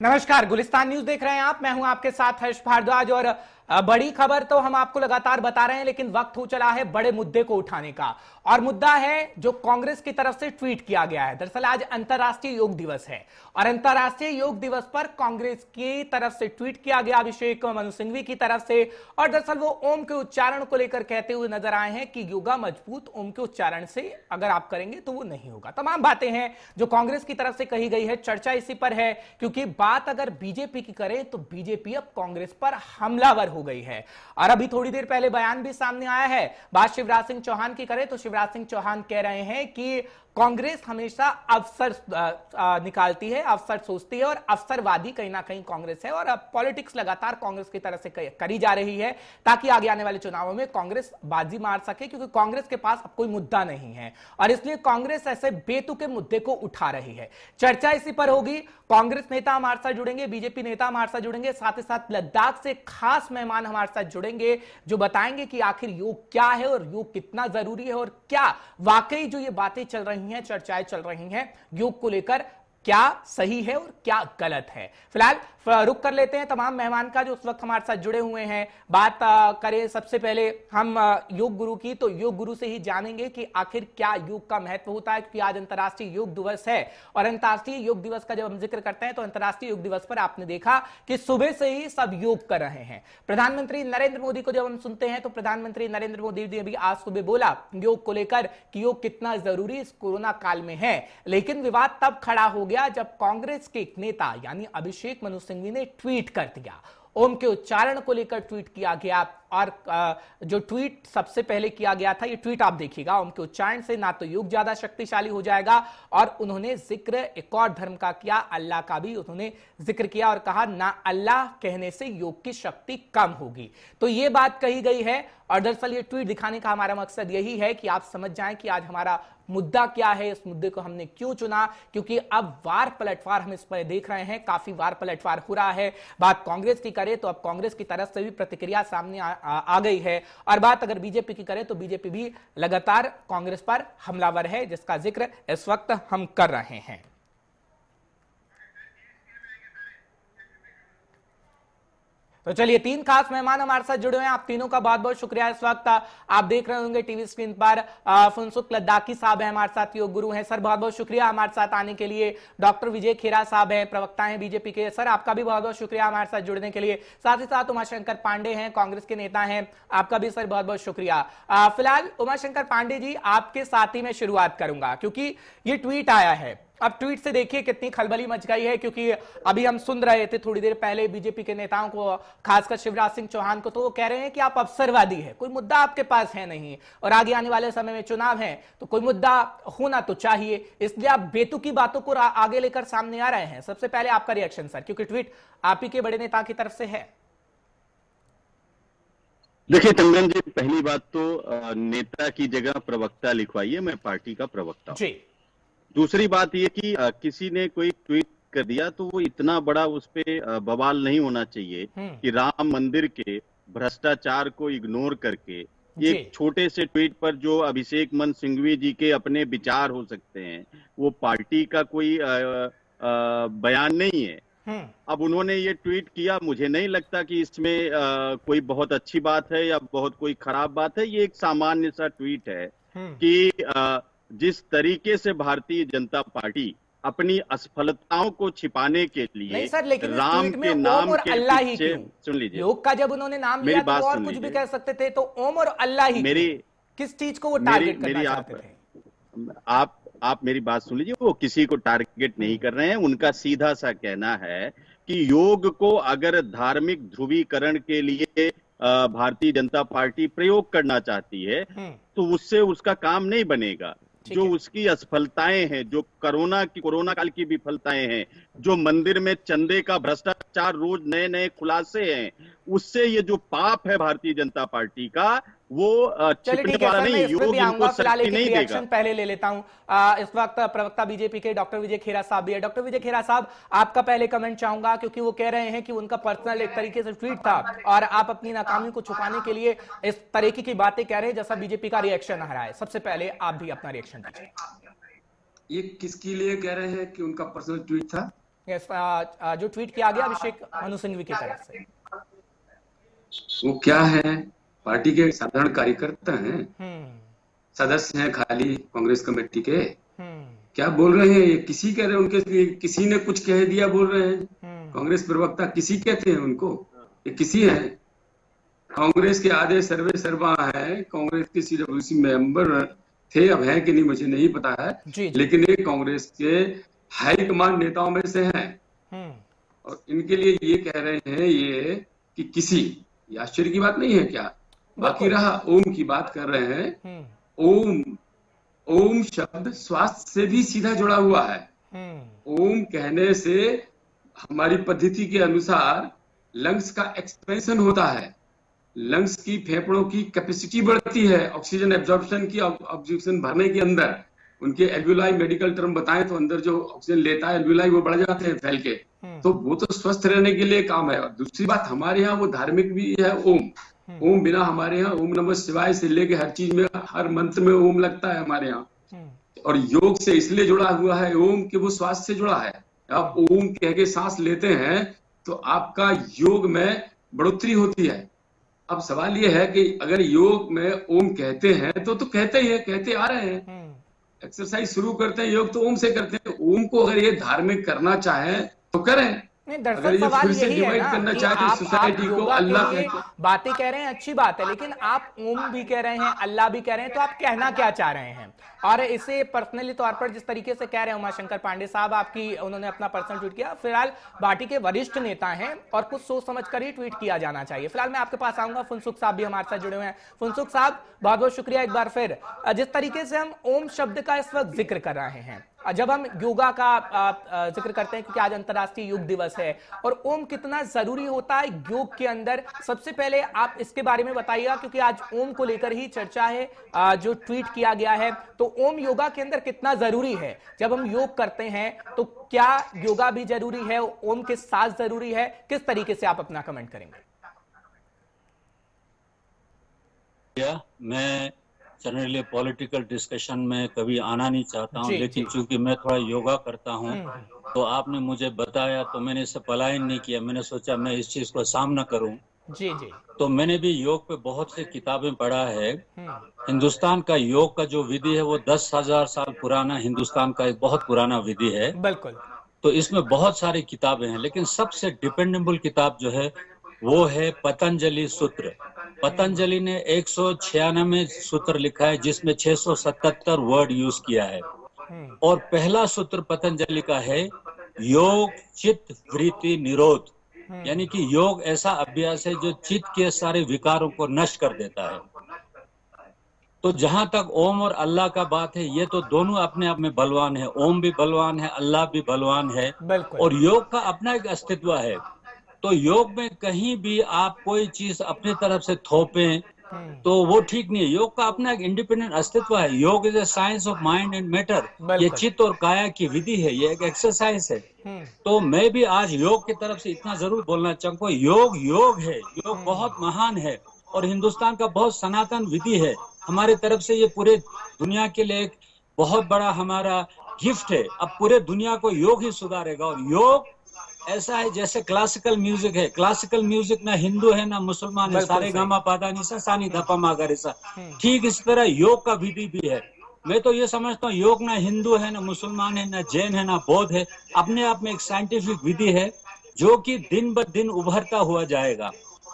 नमस्कार, गुलिस्तान न्यूज देख रहे हैं आप। मैं हूं आपके साथ हर्ष भारद्वाज और बड़ी खबर तो हम आपको लगातार बता रहे हैं, लेकिन वक्त हो चला है बड़े मुद्दे को उठाने का। और मुद्दा है जो कांग्रेस की तरफ से ट्वीट किया गया है। दरअसल आज अंतर्राष्ट्रीय योग दिवस है और अंतर्राष्ट्रीय योग दिवस पर कांग्रेस की तरफ से ट्वीट किया गया अभिषेक मनु सिंघवी की तरफ से। और दरअसल वो ओम के उच्चारण को लेकर कहते हुए नजर आए हैं कि योगा मजबूत ओम के उच्चारण से अगर आप करेंगे तो वो नहीं होगा। तमाम बातें हैं जो कांग्रेस की तरफ से कही गई है, चर्चा इसी पर है, क्योंकि बात अगर बीजेपी की करें तो बीजेपी अब कांग्रेस पर हमलावर हो गई है। और अभी थोड़ी देर पहले बयान भी सामने आया है। बात शिवराज सिंह चौहान की करें तो शिवराज सिंह चौहान कह रहे हैं कि कांग्रेस हमेशा अवसर निकालती है, अवसर सोचती है और अवसरवादी कहीं ना कहीं कांग्रेस है। और अब पॉलिटिक्स लगातार कांग्रेस की तरफ से करी जा रही है ताकि आगे आने वाले चुनावों में कांग्रेस बाजी मार सके, क्योंकि कांग्रेस के पास अब कोई मुद्दा नहीं है और इसलिए कांग्रेस ऐसे बेतुके मुद्दे को उठा रही है। चर्चा इसी पर होगी। कांग्रेस नेता हमारे साथ जुड़ेंगे, बीजेपी नेता हमारे साथ जुड़ेंगे, साथ ही साथ लद्दाख से खास मेहमान हमारे साथ जुड़ेंगे जो बताएंगे कि आखिर योग क्या है और योग कितना जरूरी है और क्या वाकई जो ये बातें चल रही हैं, चर्चाएं चल रही हैं योग को लेकर, क्या सही है और क्या गलत है। फिलहाल रुक कर लेते हैं तमाम मेहमान का जो उस वक्त हमारे साथ जुड़े हुए हैं। बात करें सबसे पहले हम योग गुरु की, तो योग गुरु से ही जानेंगे कि आखिर क्या योग का महत्व होता है, क्योंकि आज अंतर्राष्ट्रीय योग दिवस है। और अंतर्राष्ट्रीय योग दिवस का जब हम जिक्र करते हैं तो अंतर्राष्ट्रीय योग दिवस पर आपने देखा कि सुबह से ही सब योग कर रहे हैं। प्रधानमंत्री नरेंद्र मोदी को जब हम सुनते हैं तो प्रधानमंत्री नरेंद्र मोदी ने भी आज सुबह बोला योग को लेकर कि योग कितना जरूरी इस कोरोना काल में है। लेकिन विवाद तब खड़ा हो गया जब कांग्रेस के एक नेता यानी अभिषेक मनु सिंघवी ने ट्वीट कर दिया। ओम के उच्चारण को लेकर ट्वीट किया गया और जो ट्वीट सबसे पहले किया गया था, ये ट्वीट आप देखिएगा, ओम के उच्चारण से ना तो योग ज्यादा शक्तिशाली हो जाएगा। और उन्होंने जिक्र एक और धर्म का किया, अल्लाह का भी उन्होंने जिक्र किया और कहा ना अल्लाह कहने से योग की शक्ति कम होगी। तो ये बात कही गई है और दरअसल ये ट्वीट दिखाने का हमारा मकसद यही है कि आप समझ जाएं कि आज हमारा मुद्दा क्या है, इस मुद्दे को हमने क्यों चुना, क्योंकि अब वार पलटवार हम इस पर देख रहे हैं, काफी वार पलटवार हो रहा है। बात कांग्रेस की करें तो अब कांग्रेस की तरफ से भी प्रतिक्रिया सामने आ गई है और बात अगर बीजेपी की करें तो बीजेपी भी लगातार कांग्रेस पर हमलावर है, जिसका जिक्र इस वक्त हम कर रहे हैं। तो चलिए, तीन खास मेहमान हमारे साथ जुड़े हुए हैं। आप तीनों का बहुत बहुत शुक्रिया। इस वक्त आप देख रहे होंगे टीवी स्क्रीन पर फुनसुक लद्दाखी साहब हैं हमारे साथ, योग गुरु हैं। सर बहुत बहुत शुक्रिया हमारे साथ आने के लिए। डॉक्टर विजय खेरा साहब हैं, प्रवक्ता हैं बीजेपी के। सर आपका भी बहुत बहुत शुक्रिया हमारे साथ जुड़ने के लिए। साथ ही साथ उमाशंकर पांडे हैं, कांग्रेस के नेता हैं, आपका भी सर बहुत बहुत शुक्रिया। फिलहाल उमाशंकर पांडे जी आपके साथ ही मैं शुरुआत करूंगा, क्योंकि ये ट्वीट आया है। अब ट्वीट से देखिए कितनी खलबली मच गई है, क्योंकि अभी हम सुन रहे थे थोड़ी देर पहले बीजेपी के नेताओं को, खासकर शिवराज सिंह चौहान को, तो वो कह रहे हैं कि आप अवसरवादी हैं, कोई मुद्दा आपके पास है नहीं और आगे आने वाले समय में चुनाव है तो कोई मुद्दा होना तो चाहिए, इसलिए आप बेतुकी बातों को आगे लेकर सामने आ रहे हैं। सबसे पहले आपका रिएक्शन सर, क्योंकि ट्वीट आप ही के बड़े नेता की तरफ से है। देखिए तंगन जी, पहली बात तो नेता की जगह प्रवक्ता लिखवाइए, मैं पार्टी का प्रवक्ता हूं। दूसरी बात यह कि किसी ने कोई ट्वीट कर दिया तो वो इतना बड़ा उस पे बवाल नहीं होना चाहिए कि राम मंदिर के भ्रष्टाचार को इग्नोर करके एक छोटे से ट्वीट पर जो अभिषेक मनु सिंघवी जी के अपने विचार हो सकते हैं, वो पार्टी का कोई बयान नहीं है। अब उन्होंने ये ट्वीट किया, मुझे नहीं लगता कि इसमें कोई बहुत अच्छी बात है या बहुत कोई खराब बात है। ये एक सामान्य सा ट्वीट है कि जिस तरीके से भारतीय जनता पार्टी अपनी असफलताओं को छिपाने के लिए नहीं सर, लेकिन राम के नाम के पीछे, सुन लीजिए, योग का जब उन्होंने नाम लिया तो और कुछ भी कह सकते थे, तो ओम और अल्लाह ही किस चीज को वो टारगेट करना चाहते थे? आप मेरी बात सुन लीजिए, वो किसी को टारगेट नहीं कर रहे हैं। उनका सीधा सा कहना है कि योग को अगर धार्मिक ध्रुवीकरण के लिए भारतीय जनता पार्टी प्रयोग करना चाहती है तो उससे उसका काम नहीं बनेगा। जो उसकी असफलताएं हैं, जो कोरोना काल की विफलताएं हैं, जो मंदिर में चंदे का भ्रष्टाचार, रोज नए नए खुलासे हैं, उससे ये जो पाप है भारतीय जनता पार्टी का, वो छिपने वाला नहीं, योग इनको शक्ति नहीं देगा। पहले ले लेता हूं, इस वक्त प्रवक्ता बीजेपी के डॉक्टर विजय खेरा साहब भी है। डॉक्टर विजय खेरा साहब, आपका पहले कमेंट चाहूंगा, क्योंकि वो कह रहे हैं कि उनका पर्सनल एक तरीके से ट्वीट था और आप अपनी नाकामी को छुपाने के लिए इस तरीके की बातें कह रहे हैं, जैसा बीजेपी का रिएक्शन आ रहा है। सबसे पहले आप भी अपना रिएक्शन दीजिए। ये किसके लिए कह रहे हैं कि उनका पर्सनल ट्वीट था? जो ट्वीट किया गया अभिषेक मनु सिंघवी की तरफ से। वो क्या है, पार्टी के साधारण कार्यकर्ता हैं, सदस्य हैं खाली कांग्रेस कमेटी के। क्या बोल रहे हैं ये? किसी कह रहे हैं उनके, किसी ने कुछ कह दिया बोल रहे हैं। कांग्रेस प्रवक्ता किसी कहते हैं उनको? ये किसी है? कांग्रेस के आधे सर्वे सर्वा है, कांग्रेस के CWC मेंबर थे, अब है कि नहीं मुझे नहीं पता है, लेकिन ये कांग्रेस के हाईकमान नेताओं में से हैं। और इनके लिए ये कह रहे हैं ये कि किसी, ये आश्चर्य की बात नहीं है क्या? बाकी रहा ओम की बात कर रहे हैं, ओम शब्द स्वास्थ्य से भी सीधा जुड़ा हुआ है। ओम कहने से हमारी पद्धति के अनुसार लंग्स का एक्सपेंशन होता है, लंग्स की, फेफड़ों की कैपेसिटी बढ़ती है, ऑक्सीजन एब्जॉर्प्शन की, ऑक्सीजन भरने के अंदर। उनके एल्वियोलाई मेडिकल टर्म बताएं तो अंदर जो ऑक्सीजन लेता है एल्वियोलाई वो बढ़ जाते हैं फैल के, तो वो तो स्वस्थ रहने के लिए काम है। और दूसरी बात, हमारे यहाँ वो धार्मिक भी है ओम बिना हमारे यहाँ ओम नमः शिवाय से लेके हर चीज में, हर मंत्र में ओम लगता है हमारे यहाँ। और योग से इसलिए जुड़ा हुआ है ओम कि वो स्वास्थ्य से जुड़ा है। आप ओम कह के सांस लेते हैं तो आपका योग में बढ़ोतरी होती है। अब सवाल ये है कि अगर योग में ओम कहते हैं तो कहते ही है, कहते आ रहे हैं, एक्सरसाइज शुरू करते हैं योग तो ओम से करते हैं। ओम को अगर ये धार्मिक करना चाहे तो करें, दरअसल सवाल यही है ना कि आप सोसाइटी को अल्लाह बातें कह रहे हैं, अच्छी बात है, लेकिन आप ओम भी कह रहे हैं, अल्लाह भी कह रहे हैं, तो आप कहना क्या चाह रहे हैं? और इसे पर्सनली तौर पर जिस तरीके से कह रहे हैं उमाशंकर पांडे साहब, आपकी उन्होंने अपना पर्सनल ट्वीट किया, फिलहाल पार्टी के वरिष्ठ नेता हैं और कुछ सोच समझ कर ही ट्वीट किया जाना चाहिए। फिलहाल मैं आपके पास आऊंगा, फुनसुख साहब भी हमारे साथ जुड़े हुए हैं। फुनसुख साहब, बहुत बहुत शुक्रिया एक बार फिर। जिस तरीके से हम ओम शब्द का इस वक्त जिक्र कर रहे हैं, जब हम योगा का जिक्र करते हैं क्योंकि आज अंतर्राष्ट्रीय योग दिवस है, और ओम कितना जरूरी होता है योग के अंदर, सबसे पहले आप इसके बारे में बताइएगा, क्योंकि आज ओम को लेकर ही चर्चा है, जो ट्वीट किया गया है। तो ओम योगा के अंदर कितना जरूरी है? जब हम योग करते हैं तो क्या योगा भी जरूरी है, ओम के साथ जरूरी है? किस तरीके से आप अपना कमेंट करेंगे? मैं जनरली पॉलिटिकल डिस्कशन में कभी आना नहीं चाहता हूं, लेकिन चूंकि मैं थोड़ा योगा करता हूं तो आपने मुझे बताया तो मैंने इससे पलायन नहीं किया। मैंने सोचा मैं इस चीज को सामना करूं। जी। तो मैंने भी योग पे बहुत सी किताबें पढ़ा है। हिंदुस्तान का योग का जो विधि है वो 10,000 साल पुराना, हिंदुस्तान का एक बहुत पुराना विधि है। बिल्कुल। तो इसमें बहुत सारी किताबें हैं, लेकिन सबसे डिपेंडेबल किताब जो है वो है पतंजलि सूत्र। पतंजलि ने 196 सूत्र लिखा है, जिसमें 677 वर्ड यूज किया है। और पहला सूत्र पतंजलि का है योग चित्त वृत्ति निरोध, यानी कि योग ऐसा अभ्यास है जो चित्त के सारे विकारों को नष्ट कर देता है। तो जहां तक ओम और अल्लाह का बात है, ये तो दोनों अपने आप में बलवान है। ओम भी बलवान है, अल्लाह भी बलवान है, और योग का अपना एक अस्तित्व है। तो योग में कहीं भी आप कोई चीज अपनी तरफ से थोपें तो वो ठीक नहीं है। योग का अपना एक इंडिपेंडेंट अस्तित्व है। योग is a science of mind and matter. ये चित्त और काया की विधि है, ये एक एक्सरसाइज है। तो मैं भी आज योग की तरफ से इतना जरूर बोलना चाहूंगा, योग है, योग बहुत महान है और हिंदुस्तान का बहुत सनातन विधि है। हमारे तरफ से ये पूरे दुनिया के लिए एक बहुत बड़ा हमारा गिफ्ट है। अब पूरे दुनिया को योग ही सुधारेगा। और योग ऐसा है जैसे क्लासिकल म्यूजिक है। क्लासिकल म्यूजिक ना हिंदू है ना मुसलमान है, सारे गामा पादा निसा सानी धपा मागा रेसा। ठीक इस तरह योग का विधि भी है। मैं तो ये समझता हूँ योग ना हिंदू है ना मुसलमान है ना जैन है ना बौद्ध है, अपने आप में एक साइंटिफिक विधि है जो कि दिन ब दिन उभरता हुआ जाएगा।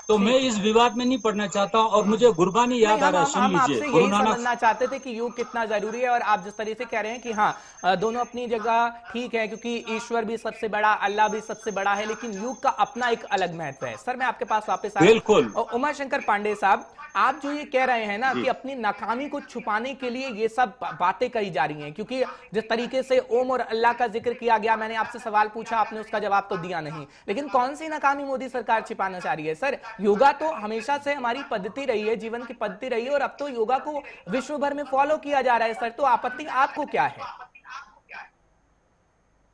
तो मैं इस विवाद में नहीं पढ़ना चाहता हूँ। और मुझे गुरबानी याद आ रहा है, सुन लीजिए। गुरु नानक समझना चाहते थे कि योग कितना जरूरी है, और आप जिस तरीके से कह रहे हैं कि हाँ दोनों अपनी जगह ठीक है, क्योंकि ईश्वर भी सबसे बड़ा, अल्लाह भी सबसे बड़ा है, लेकिन योग का अपना एक अलग महत्व है। सर मैं आपके पास वापस आया। बिल्कुल। और उमाशंकर पांडे साहब, आप जो ये कह रहे हैं ना कि अपनी नाकामी को छुपाने के लिए ये सब बातें कही जा रही हैं, क्योंकि जिस तरीके से ओम और अल्लाह का जिक्र किया गया, मैंने आपसे सवाल पूछा, आपने उसका जवाब तो दिया नहीं, लेकिन कौन सी नाकामी मोदी सरकार छिपाना चाह रही है? सर योगा तो हमेशा से हमारी पद्धति रही है, जीवन की पद्धति रही है, और अब तो योगा को विश्व भर में फॉलो किया जा रहा है। सर तो आपत्ति आपको क्या है?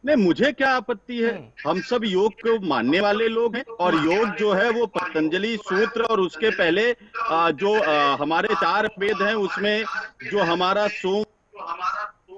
नहीं, मुझे क्या आपत्ति है? हम सब योग को मानने वाले लोग हैं, और योग जो है वो पतंजलि सूत्र और उसके पहले जो हमारे 4 वेद हैं उसमें जो हमारा सोम,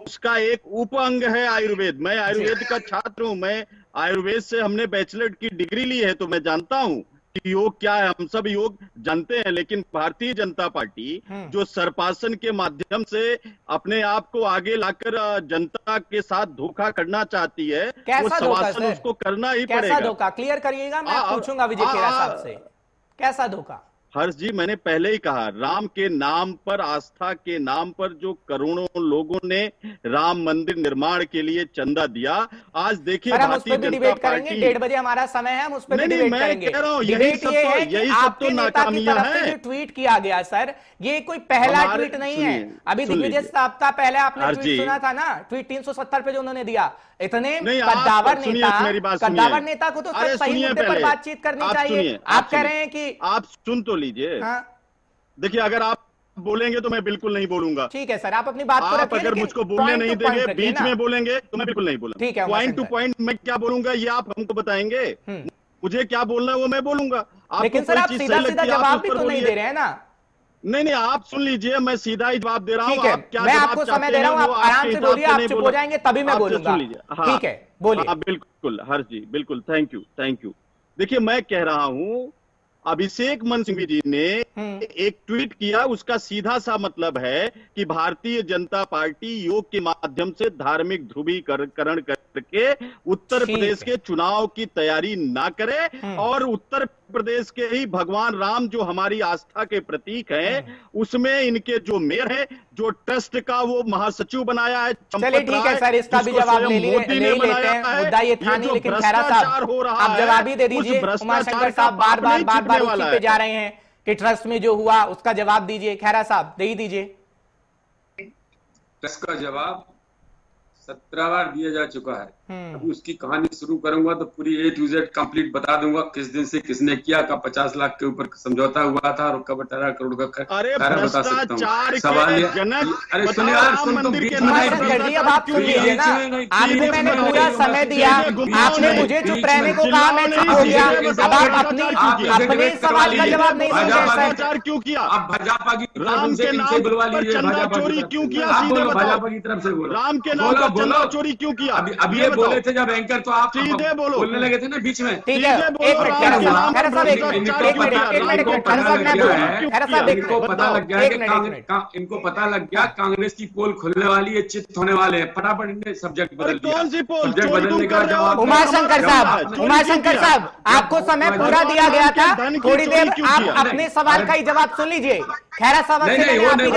उसका एक उप अंग है आयुर्वेद। मैं आयुर्वेद का छात्र हूं। मैं आयुर्वेद से हमने बैचलर की डिग्री ली है, तो मैं जानता हूं कि योग क्या है, हम सब योग जानते हैं। लेकिन भारतीय जनता पार्टी जो सरपासन के माध्यम से अपने आप को आगे लाकर जनता के साथ धोखा करना चाहती है, वो शवासन उसको करना ही पड़ेगा। कैसा धोखा, क्लियर करिएगा, मैं पूछूंगा विजय खेरा साहब से, कैसा धोखा? हर्ष जी, मैंने पहले ही कहा, राम के नाम पर, आस्था के नाम पर जो करोड़ों लोगों ने राम मंदिर निर्माण के लिए चंदा दिया, आज देखिए भारतीय जनता पार्टी, 1:30 बजे हमारा समय है, हम उस पर डिबेट करेंगे। यही सब तो नाकामियां हैं। ट्वीट किया गया सर, ये कोई पहला ट्वीट नहीं है। अभी दिग्विजय सप्ताह पहले आपने ट्वीट सुना था ना, ट्वीट 370 पे जो उन्होंने दिया, इतने कद्दावर नेता को तो सही मुद्दे पर बातचीत करनी चाहिए। आप कह रहे हैं कि आप सुन तो लीजिए। देखिए, अगर आप बोलेंगे तो मैं बिल्कुल नहीं बोलूंगा। ठीक है सर, आप अपनी बात को रखिए। अगर मुझको बोलने नहीं देंगे, बीच में बोलेंगे, तो मैं बिल्कुल नहीं बोलूंगा। ठीक है, पॉइंट टू पॉइंट मैं क्या बोलूंगा ये आप हमको बताएंगे। मुझे क्या बोलना है वो मैं बोलूंगा। लेकिन सर, आप सीधा सीधा जवाब भी तो नहीं दे रहे हैं ना। नहीं, आप सुन लीजिए, मैं सीधा ही जवाब दे रहा हूँ। आप क्या, मैं आपको समय दे रहा हूँ, आप आराम से बोलिए, आप चुप हो जाएंगे तभी मैं बोलूंगा। ठीक है, बोलिए। बिल्कुल हर्ष जी, बिल्कुल, थैंक यू। देखिए, मैं कह रहा हूँ, अभिषेक मनु सिंघवी जी ने एक ट्वीट किया, उसका सीधा सा मतलब है कि भारतीय जनता पार्टी योग के माध्यम से धार्मिक ध्रुवीकरण करके उत्तर प्रदेश के चुनाव की तैयारी ना करे, और उत्तर प्रदेश के ही भगवान राम जो हमारी आस्था के प्रतीक हैं, उसमें इनके जो मेयर है, जो ट्रस्ट का वो महासचिव बनाया है, चलिए ठीक है सर, इसका भी जवाब ले लेते हैं। मुद्दा ये था नहीं, लेकिन खैरा साहब आप जवाब ही दे दीजिए। उमाशंकर साहब बार बार उसी पे जा रहे हैं कि ट्रस्ट में जो हुआ उसका जवाब दीजिए। खैरा साहब दे ही दीजिए। ट्रस्ट का जवाब 17 बार दिया जा चुका है। अभी उसकी कहानी शुरू करूंगा तो पूरी A to Z कंप्लीट बता दूंगा, किस दिन से किसने किया, कब 50 लाख के ऊपर समझौता हुआ था और कब 18 करोड़ का बता सकता हूँ। सवाल ये, अरे सुनिए यार, सुन तो बीच में अब आप सुन लीजिए ना, आपको मैंने पूरा समय दिया, आपने मुझे चुप रहने को कहा, मैं चुप हो गया। अब आप अपने सवाल का जवाब नहीं समझे क्यों किया? आप भाजपा की राम के नाम पर चंदा चोरी क्यों किया? भाजपा की तरफ से बोलो, राम के नाम पर चंदा चोरी क्यों किया? अभी ये बोले थे जब एंकर, तो आप सीधे बोलो, बोलने लगे थे ना बीच में। ठीक है, एक मिनट खैरा साहब, इनको पता लग गया कांग्रेस की पोल खुलने वाली है, चित होने वाले हैं, फटाफट इन्हें सब्जेक्ट बदल दिया। सब्जेक्ट बदलने का जवाब, उमाशंकर साहब आपको समय पूरा दिया गया था, थोड़ी देर आप अपने सवाल का ही जवाब सुन लीजिए। खैरा साहब से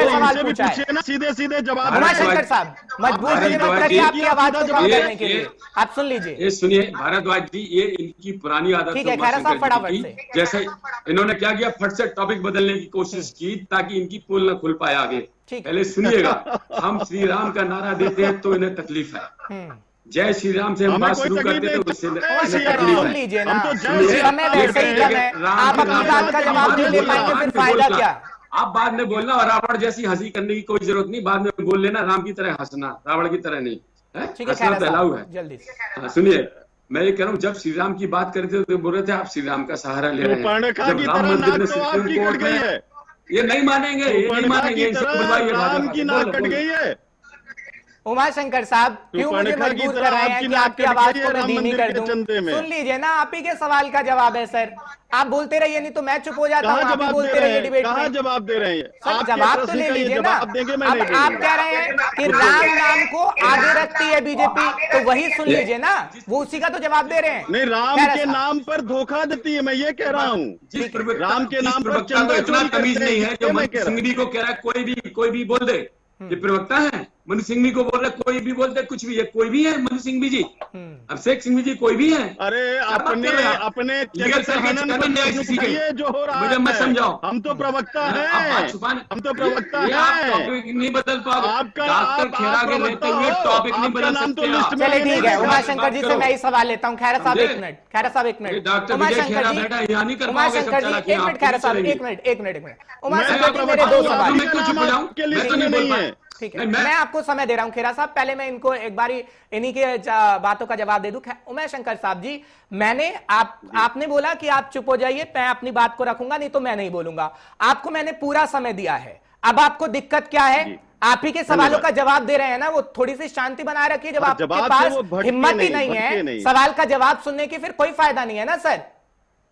सवाल पूछा है, सीधे जवाब। उमाशंकर साहब मजबूर रखिए आपकी आवाज को कम करने के लिए, आप सुन लीजिए। ये सुनिए भारद्वाज जी, ये इनकी पुरानी आदत है। खैरा साहब फटाफट से, जैसे इन्होंने क्या किया, फट से टॉपिक बदलने की कोशिश की ताकि इनकी पोल न खुल पाए आगे। पहले सुनिएगा, हम श्री राम का नारा देते हैं तो इन्हें तकलीफ है, जय श्री राम से हम बात शुरू करते थे उससे सुन लीजिए ना, समय वैसे ही कम है, आप अपनी बात का जवाब नहीं दे पाएंगे, फिर फायदा क्या? आप बाद में बोलना, और रावण जैसी हंसी करने की कोई जरूरत नहीं, बाद में बोल लेना, राम की तरह हंसना, रावण की तरह नहीं। हंसना तो अलाउ है। जल्दी से सुनिए, मैं ये कह रहा हूँ, जब श्री राम की बात करते थे तो बोल रहे थे आप श्री राम का सहारा ले रहे हैं। जब राम मंदिर में सुप्रीम कोर्ट में, ये नहीं मानेंगे, ये नहीं मानेंगे, राम की नाक कट गई है। उमाशंकर साहब क्यों मुझे मजबूर कर रहे हैं कि आपकी आवाज को मैं धीमी कर दूं? सुन लीजिए ना, आप ही के सवाल का जवाब है सर, आप बोलते रहिए, नहीं तो मैं चुप हो जाता हूँ। आप बोलते रहिए डिबेट में, जवाब दे रहे हैं सर, जवाब तो ले लीजिए ना। अब आप कह रहे हैं कि राम नाम को आगे रखती है बीजेपी, तो वही सुन लीजिए ना, वो उसी का तो जवाब दे रहे हैं। नहीं, राम के नाम पर धोखा देती है, मैं ये कह रहा हूँ। राम के नाम पर चंदा चोरी तमीज नहीं है जो मनु सिंघवी को कह रहा है कोई भी बोल दे, ये प्रवक्ता है। मनु सिंघवी को बोल रहे कोई भी बोलते, कुछ भी है, कोई भी है मनु सिंघवी जी, अभिषेक सिंघवी जी कोई भी है। अरे अपने जो हो रहा है, मुझे मत समझाओ, हम तो प्रवक्ता हैं, हम तो प्रवक्ता हैं। टॉपिक नहीं बदल पाओगे, आपका डॉक्टर खेरा के लेते हुए टॉपिक नहीं बदल सकते। चलिए ठीक है, उमाशंकर जी से मैं ही सवाल लेता हूँ। खैरा साहब एक मिनट, खैरा साहब एक मिनट, उमाशंकर जी, उमाशंकर जी एक मिनट, खैरा साहब एक मिनट, उमाशंकर जी मेरे दो सवाल नहीं है। ठीक है, मैं आपको समय दे रहा हूं खेरा साहब, पहले मैं इनको एक बारी इन्हीं के बातों का जवाब दे दूं। उमाशंकर साहब जी, मैंने आपने बोला कि आप चुप हो जाइए, मैं अपनी बात को रखूंगा, नहीं तो मैं नहीं बोलूंगा। आपको मैंने पूरा समय दिया है, अब आपको दिक्कत क्या है? आप ही के सवालों का जवाब दे रहे हैं ना, वो थोड़ी सी शांति बनाए रखिए। जब आपके पास हिम्मत ही नहीं है सवाल का जवाब सुनने की, फिर कोई फायदा नहीं है ना सर।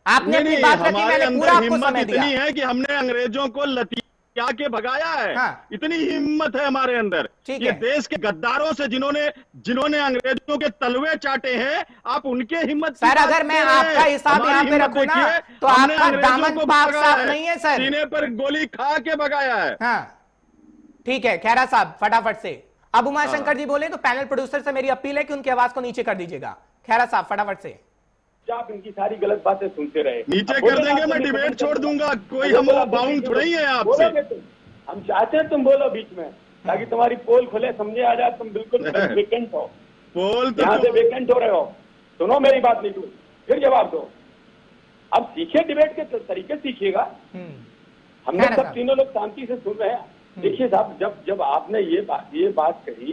आपने अपनी बात रखी, मैंने पूरा आपको समय दिया। इतनी है कि हमने अंग्रेजों को लतिया के भगाया है। हाँ। इतनी हिम्मत है हमारे अंदर। ये देश के गद्दारों से जिन्होंने अंग्रेजों के तलवे चाटे हैं, आप उनके हिम्मत। सर अगर मैं आपका हिसाब यहाँ पे रखूं ना, तो आपका दामन पाक साफ नहीं है सर। सीने पर गोली खा के भगाया है। हाँ ठीक है खैरा साहब, फटाफट से। अब उमाशंकर जी बोले तो पैनल प्रोड्यूसर से मेरी अपील है कि उनकी आवाज को नीचे कर दीजिएगा। खैरा साहब फटाफट से। आप इनकी सारी गलत बातें सुनते रहे, नीचे कर देंगे, मैं डिबेट छोड़ दूंगा। कोई हम बाउंड थोड़ा ही है आपसे। हम चाहते हैं तुम बोलो बीच में, ताकि तुम्हारी पोल खुले, समझे आ जाए। तुम बिल्कुल वेकेंट हो, पोल तो यहाँ से वेकेंट हो रहे हो। सुनो मेरी बात, नहीं तू फिर जवाब दो। अब सीखिए, डिबेट के तरीके सीखिएगा। हमने सब तीनों लोग शांति से सुन रहे हैं। देखिए साहब, जब आपने ये बात कही,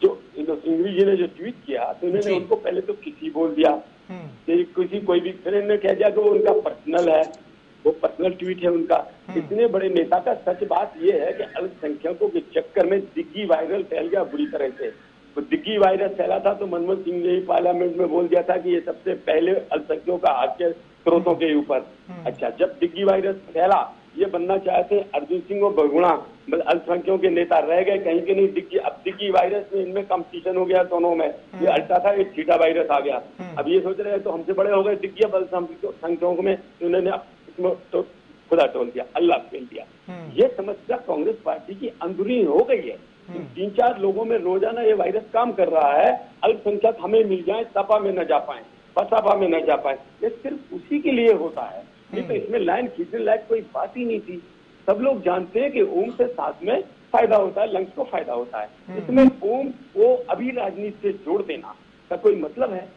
जो सिंघवी जी ने जो ट्वीट किया, तो इन्होंने उनको पहले तो किसी बोल दिया कि किसी कोई भी, फिर इन्होंने कह दिया कि वो उनका पर्सनल है, वो पर्सनल ट्वीट है उनका। इतने बड़े नेता का सच बात ये है कि अल्पसंख्यकों के चक्कर में दिग्गी वायरल फैल गया बुरी तरह से। तो दिग्गी वायरस फैला था तो मनमोहन सिंह ने ही पार्लियामेंट में बोल दिया था कि ये सबसे पहले अल्पसंख्यकों का हाथ के स्रोतों के ऊपर। अच्छा, जब दिग्गी वायरस फैला, ये बनना चाहते अर्जुन सिंह और बगुणा अल्पसंख्यकों के नेता रह गए कहीं के नहीं। दिग्गी वायरस में इनमें कंपटीशन हो गया दोनों में। ये अल्टा था, एक थीटा वायरस आ गया। अब ये सोच रहे हैं तो हमसे बड़े हो गए दिग्गी अल्पसंख्यकों में, उन्होंने तो खुदा टोल दिया, अल्लाह फेल दिया। ये समस्या कांग्रेस पार्टी की अंदरूनी हो गई है। 3-4 लोगों में रोजाना ये वायरस काम कर रहा है। अल्पसंख्यक हमें मिल जाए, सपा में न जा पाए, बसपा में न जा पाए, ये सिर्फ उसी के लिए होता है। नहीं तो इसमें लाइन खींचने लायक कोई बात ही नहीं थी। सब लोग जानते हैं कि ओम से साथ में फायदा होता है, लंग्स को फायदा होता है। इसमें ओम को अभी राजनीति से जोड़ देना का कोई मतलब है?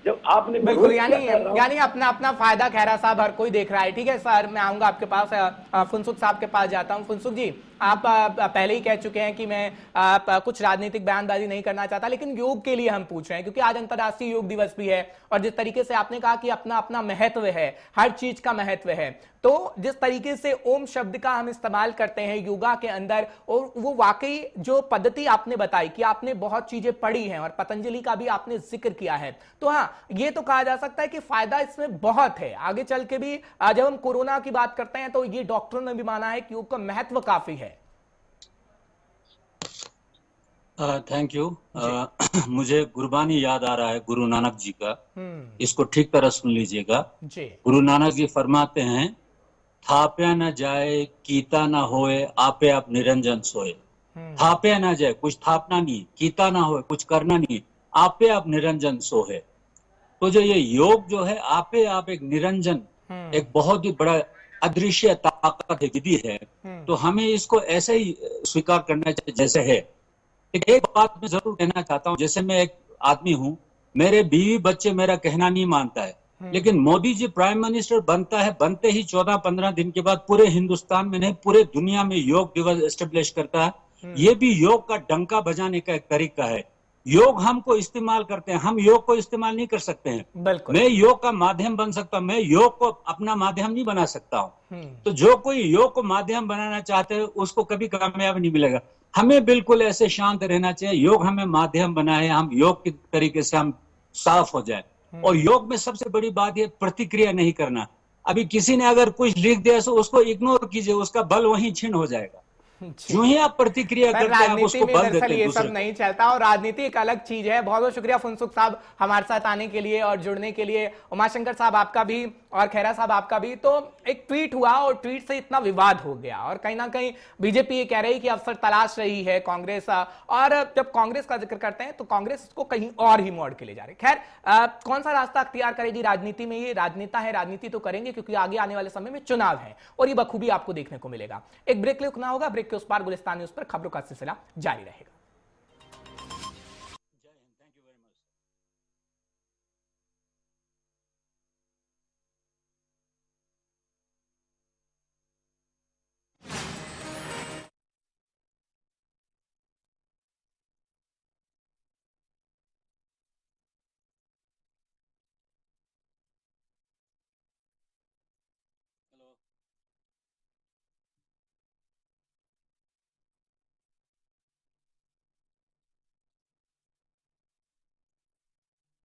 जब आपने बिल्कुल, यानी अपना फायदा खैरा साहब हर कोई देख रहा है। ठीक है सर, मैं आऊंगा आपके पास। फुनसुख साहब के पास जाता हूं। फुनसुख जी, आप पहले ही कह चुके हैं कि मैं कुछ राजनीतिक बयानबाजी नहीं करना चाहता, लेकिन योग के लिए हम पूछ रहे हैं क्योंकि आज अंतर्राष्ट्रीय योग दिवस भी है। और जिस तरीके से आपने कहा कि अपना अपना महत्व है, हर चीज का महत्व है, तो जिस तरीके से ओम शब्द का हम इस्तेमाल करते हैं योगा के अंदर, और वो वाकई जो पद्धति आपने बताई कि आपने बहुत चीजें पढ़ी हैं और पतंजलि का भी आपने जिक्र किया है, तो हाँ, ये तो कहा जा सकता है कि फायदा इसमें बहुत है। आगे चल के भी जब हम कोरोना की बात करते हैं तो ये डॉक्टरों ने भी माना है कि योग का महत्व काफी है। Thank you. मुझे गुरबानी याद आ रहा है गुरु नानक जी का। इसको ठीक तरह सुन लीजिएगा। गुरु नानक जी फरमाते हैं, थाप्या न जाए कीता न होए, आपे आप निरंजन सोए। थाप्या ना जाए, कुछ थापना नहीं, कीता ना होए, कुछ करना नहीं, आपे आप निरंजन सोए। तो जो ये योग जो है, आपे आप एक निरंजन, एक बहुत ही बड़ा अदृश्य ताकत है, विधि है। तो हमें इसको ऐसे ही स्वीकार करना चाहिए जैसे है। एक बात मैं जरूर कहना चाहता हूँ, जैसे मैं एक आदमी हूँ, मेरे बीवी बच्चे मेरा कहना नहीं मानता है, लेकिन मोदी जी प्राइम मिनिस्टर बनता है, बनते ही 14-15 दिन के बाद पूरे हिंदुस्तान में नहीं पूरे दुनिया में योग दिवस एस्टेब्लिश करता है। ये भी योग का डंका बजाने का एक तरीका है। योग हमको इस्तेमाल करते हैं, हम योग को इस्तेमाल नहीं कर सकते हैं। मैं योग का माध्यम बन सकता हूँ, मैं योग को अपना माध्यम नहीं बना सकता हूँ। तो जो कोई योग को माध्यम बनाना चाहते हैं उसको कभी कामयाब नहीं मिलेगा। हमें बिल्कुल ऐसे शांत रहना चाहिए, योग हमें माध्यम बनाए, हम योग के तरीके से हम साफ हो जाए। और योग में सबसे बड़ी बात ये प्रतिक्रिया नहीं करना। अभी किसी ने अगर कुछ लिख दिया तो उसको इग्नोर कीजिए, उसका बल वहीं क्षीण हो जाएगा। जो ही आप प्रतिक्रिया करते हैं आप उसको बल देते हैं। ये सब नहीं चलता और राजनीति एक अलग चीज है। बहुत बहुत शुक्रिया फुनसुख साहब हमारे साथ आने के लिए और जुड़ने के लिए। उमाशंकर साहब आपका भी और खैरा साहब आपका भी। तो एक ट्वीट हुआ और ट्वीट से इतना विवाद हो गया और कहीं ना कहीं बीजेपी ये कह रही कि अवसर तलाश रही है कांग्रेस, और जब कांग्रेस का जिक्र करते हैं तो कांग्रेस को कहीं और ही मोड़ के ले जा रही। खैर, कौन सा रास्ता अख्तियार करेगी राजनीति में, ये राजनेता है, राजनीति तो करेंगे क्योंकि आगे आने वाले समय में चुनाव है और ये बखूबी आपको देखने को मिलेगा। एक ब्रेक रुकना होगा, ब्रेक के उस पार गुलिस्तान न्यूज पर खबरों का सिलसिला जारी रहेगा।